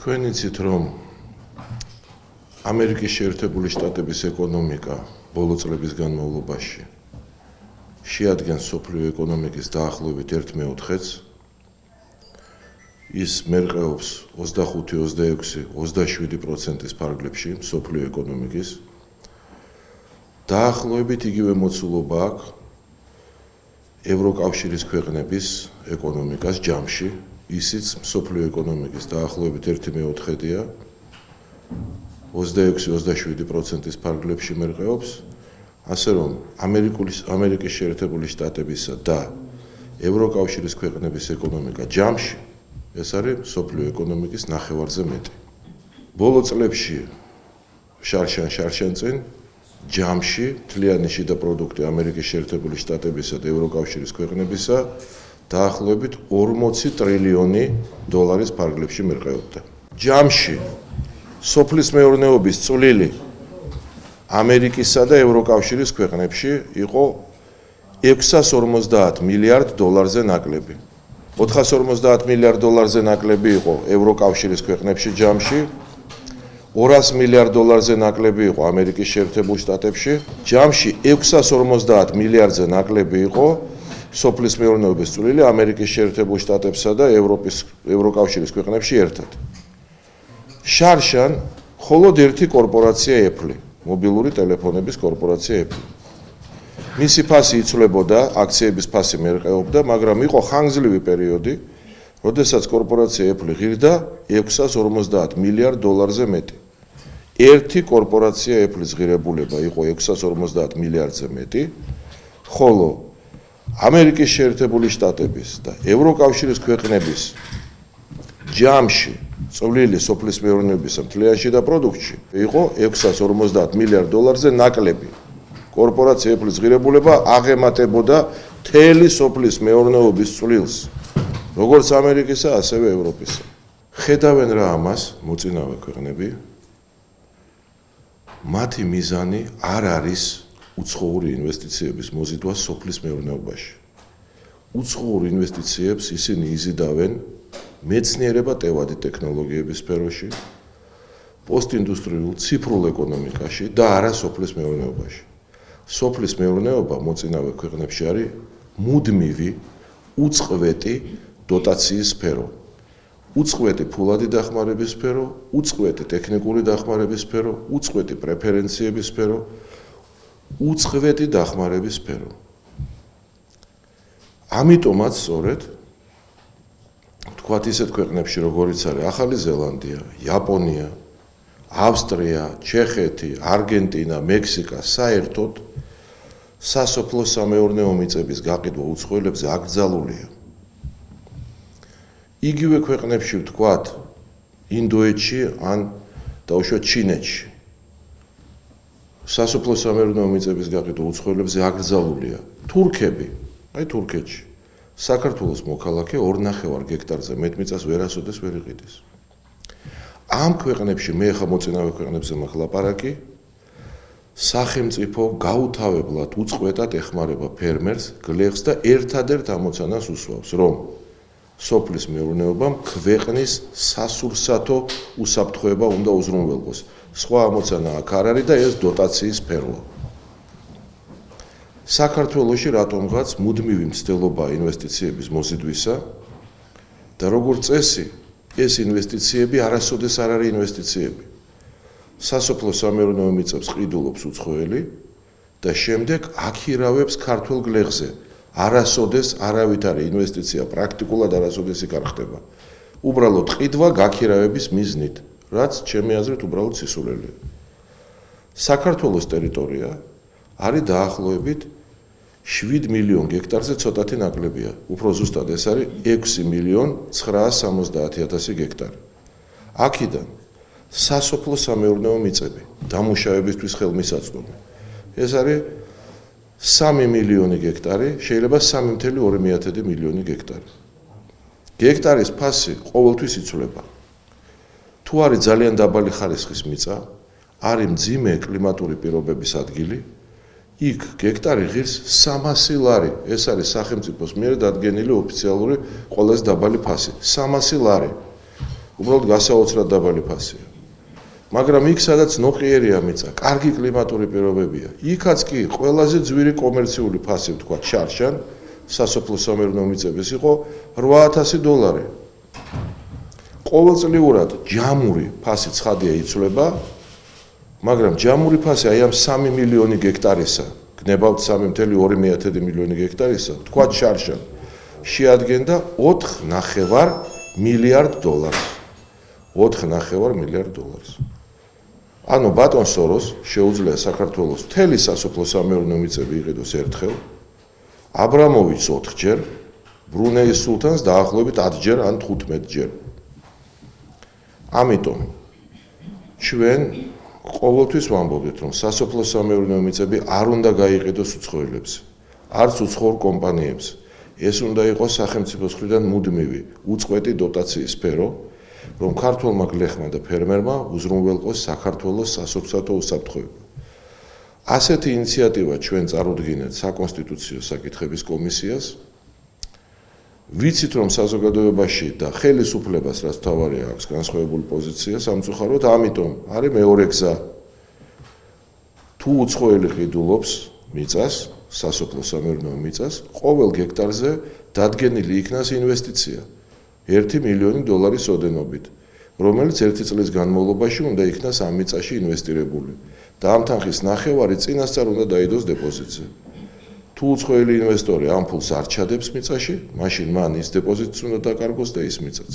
თქვენ იცით, რომ ამერიკის შეერთებული შტატების ეკონომიკა ბოლო წლების განმავლობაში შეადგენს მსოფლიო ეკონომიკის დაახლოებით 1/4-ს. ის მერყეობს 25, 26, 27%-ის ფარგლებში მსოფლიო ეკონომიკის. დაახლოებით იგივე მოცულობა აქვს ევროკავშირის ქვეყნების ეკონომიკას ჯამში. ისიც მსოფლიო ეკონომიკის დაახლოებით 1/4-ია. 26-27%-ის ფარგლებში მერყეობს. ასე რომ ამერიკის შეერთებული შტატებისა და ევროკავშირის ქვეყნების ეკონომიკა ჯამში ეს არის მსოფლიო ეკონომიკის ნახევარზე მეტი. ბოლო წლებში შარშან წინ ჯამში მთლიანი შიდა პროდუქტი ამერიკის შეერთებული შტატებისა და ევროკავშირის ქვეყნებისა დაახლოებით 40 ტრილიონი დოლარის ფარგლებში მერყეობდა. ჯამში სოფლის მეურნეობის წვლილი ამერიკისა და ევროკავშირის ქვეყნებში იყო 650 მილიარდ დოლარზე ნაკლები. 450 მილიარდ დოლარზე ნაკლები იყო ევროკავშირის ქვეყნებში ჯამში, 200 მილიარდ დოლარზე ნაკლები იყო ამერიკის შეერთებულ შტატებში, ჯამში 650 მილიარდზე ნაკლები იყო სოფლის მეურნეობის წვლილი ამერიკის შეერთებულ შტატებსა და ევროკავშირის ქვეყნებში ერთად. შარშან მხოლოდ ერთი კორპორაცია Apple, მობილური ტელეფონების კორპორაცია Apple. მისი ფასი იცვლებოდა, აქციების ფასი მერყეობდა, მაგრამ იყო ხანგრძლივი პერიოდი, როდესაც კორპორაცია Apple ღირდა 650 მილიარდ დოლარზე მეტი. ერთი კორპორაცია Apple-ის ღირებულება იყო 650 მილიარდზე მეტი, ხოლო ამერიკის შეერთებული შტატების და ევროკავშირის ქვეყნების ჯამში წვლილი სოფლის მეურნეობისა მთლიან შიდა პროდუქტში იყო 650 მილიარდ დოლარზე ნაკლები. კორპორაცია Apple-ის ღირებულება აღემატებოდა მთელი სოფლის მეურნეობის წვლილს, როგორც ამერიკისა, ასევე ევროპისა. ხედავენ რა ამას მოწინავე ქვეყნები, მათი მიზანი არ არის უცხოური ინვესტიციების მოზიდვა სოფლის მეურნეობაში. უცხოურ ინვესტიციებს ისინი იზიდავენ მეცნიერება-ტევადი ტექნოლოგიების სფეროში, პოსტინდუსტრიულ ციფრულ ეკონომიკაში და არა სოფლის მეურნეობაში. სოფლის მეურნეობა მოწინავე ქვეყნებში არის მუდმივი უწყვეტი დოტაციის სფერო. უწყვეტი ფულადი დახმარების სფერო, უწყვეტი ტექნიკური დახმარების სფერო, უწყვეტი პრეფერენციების სფერო, უწყვეტი დახმარების სფერო. ამიტომაც სწორედ თქვათ ისეთ ქვეყნებში, როგორიც არის ახალი ზელანდია, იაპონია, ავსტრია, ჩეხეთი, არგენტინა, მექსიკა, საერთოდ სასოფლო სამეურნეო მიწების გაყიდვა უცხოელებზე აკრძალულია. იგივე ქვეყნებში ვთქვათ, ინდოეთში ან დაუშვათ ჩინეთში. სასოფლო სამეურნეო მიწების გაყიდვა უცხოელებზე აკრძალულია. თურქები, აი თურქეთში, საქართველოს მოქალაქე 2.5 გექტარზე მეტ მიწას ვერასოდეს ვერ იყიდეს. ამ ქვეყნებში მე ხა მოწინავე ქვეყნებზე მაქვს ლაპარაკი, სახელმწიფო გაუთავებლად უწყვეტად ეხმარება ფერმერს, გლეხს და ერთადერთ ამოცანას უსვავს, რომ სოფლის მეურნეობამ ქვეყნის სასურსათო უსაფრთხოება უნდა უზრუნველყოს. სხვა ამოცანა აქ არ არის და ეს დოტაციის სფეროა. საქართველოში რატომღაც მუდმივი მცდელობა ინვესტიციების მოზიდვისა და როგორც წესი ეს ინვესტიციები არასოდეს არ არის ინვესტიციები. სასოფლო სამეურნეო მიწებს ყიდულობს უცხოელი და შემდეგ აქირავებს ქართულ გლეხზე. არასოდეს არავით არის ინვესტიცია, პრაქტიკულად არასოდეს იქ არ ხდება. უბრალოდ ყიდვა გაქირავების მიზნით, რაც ჩემი აზრით უბრალოდ სისულელეა. საქართველოს ტერიტორია არის დაახლოებით 7 მილიონ გექტარზე ცოტათი ნაკლებია. უფრო ზუსტად ეს არის 6.970.000 გექტარი. აქედან სასოფლო სამეურნეო მიწები, დამუშავებისთვის ხელმისაწვდომი. ეს არის 3 მილიონი გექტარი, შეიძლება 3.2 მილიონი გექტარი. გექტარის ფასი ყოველთვის იცვლება. თუ არის ძალიან დაბალი ხარისხის მიწა, არის მძიმე კლიმატური პირობების ადგილი, იქ გექტარი ღირს 300 ლარი. ეს არის სახელმწიფოს მიერ დადგენილი ოფიციალური ყველაზე დაბალი ფასი. 300 ლარი. უბრალოდ გასაოცრად დაბალი ფასია. მაგრამ იქ სადაც ნოყიერია მიწა, კარგი კლიმატური პირობებია, იქაც კი ყველაზე ძვირი კომერციული ფასი ვთქვა შარშან სასოფლო-სამეურნეო მიწების იყო $8,000. ყოველწლიურად ჯამური ფასი ცხადია იცვლება, მაგრამ ჯამური ფასი აი ამ 3 მილიონი გექტარისა, გნებავთ 3,2 მილიონი გექტარისა, თქვა შარშან შეადგენდა $4.5 მილიარდ. $4.5 მილიარდ. ანუ ბატონ სოროს შეუძლია საქართველოს მთელი სასოფლო-სამეურნეო მიწები იყიდოს ერთხელ, აბრამოვიჩს 4-ჯერ, ბრუნეის სულთანს დაახლოებით 10-ჯერ ან 15-ჯერ. ამიტომ ჩვენ ყოველთვის ვამბობთ, რომ სასოფლო-სამეურნეო მიწები არ უნდა გაიყიდოს უცხოელებს, არც უცხოურ კომპანიებს. ეს უნდა იყოს სახელმწიფოს მხრიდან მუდმივი, უწყვეტი დოტაციის სფერო, რომ ქართველმა გლეხმა და ფერმერმა უზრუნველყოს საქართველოს სასოფლო უსაფრთხოება. ასეთი ინიციატივა ჩვენ წარუდგინეთ საკონსტიტუციო საკითხების კომისიას. ვიცით, რომ საზოგადოებაში და ხელისუფლებას, რაც მთავარია, აქვს განსხვავებული პოზიცია სამწუხაროდ, ამიტომ არის მეორე გზა. თუ უცხოელი ყიდულობს მიწას, სასოფლო-სამეურნეო მიწას, ყოველ გექტარზე დადგენილი იქნას ინვესტიცია $1 მილიონი ოდენობით, რომელიც 1 წლის განმავლობაში უნდა იქნას ამ მიწაში ინვესტირებული და ამ თანხის ნახევარი წინასწარ უნდა დაიდოს დეპოზიტზე. თუ უცხოელი ინვესტორი ამ ფულს არ ჩადებს მიწაში, მაშინ მან ის დეპოზიტიც უნდა დაკარგოს და ის მიწაც.